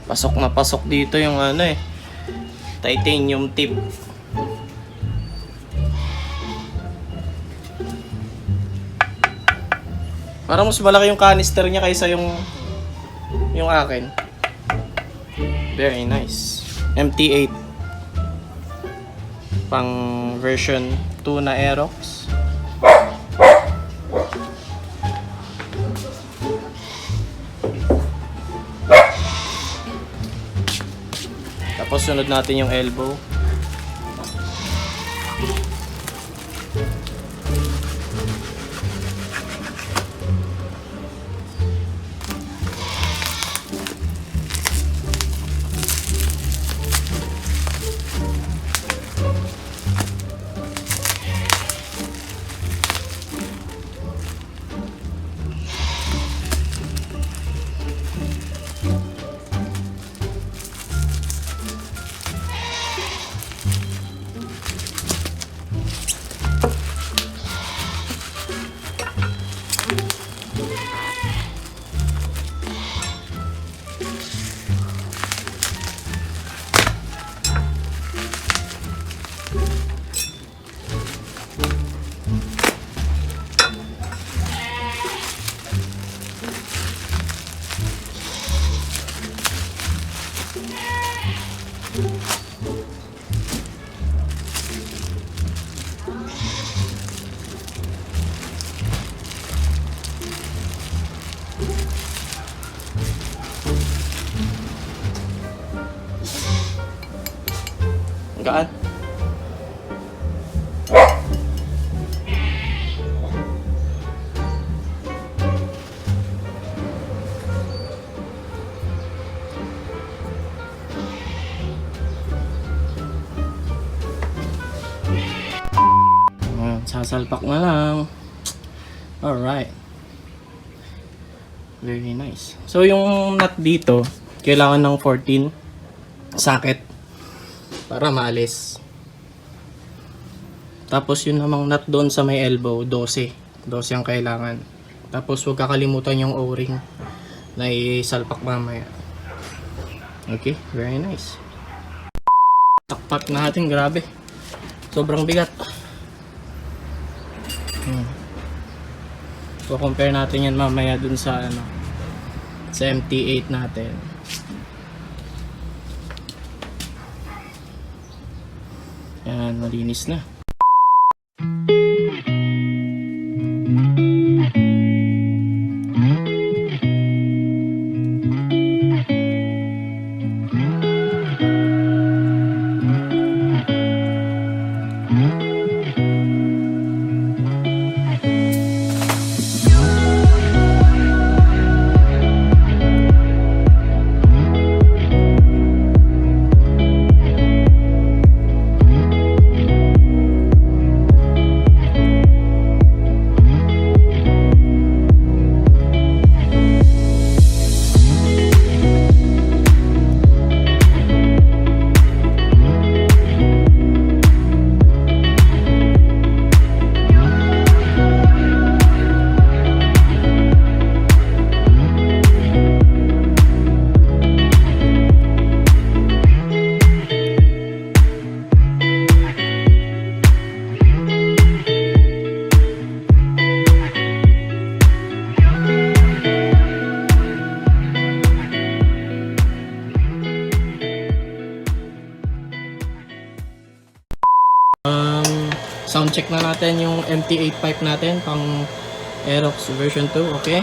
Pasok na pasok dito yung ano eh, titanium tip. Parang mas malaki yung canister niya kaysa yung akin. Very nice. MT8 pang version 2 na AEROX. Tapos sunod natin yung elbow. Gaan. Sasalpak na lang. Alright. Very nice. So yung nut dito, kailangan ng 14 socket para maalis. Tapos yun namang nut doon sa may elbow, 12 ang kailangan. Tapos huwag kakalimutan yung o-ring na isalpak mamaya. Okay, very nice. Takpak natin, grabe. Sobrang bigat. So compare natin yan mamaya dun sa sa MT8 natin. Yan, malinis na. Sound check na natin yung MT8 pipe natin pang AEROX version 2, okay?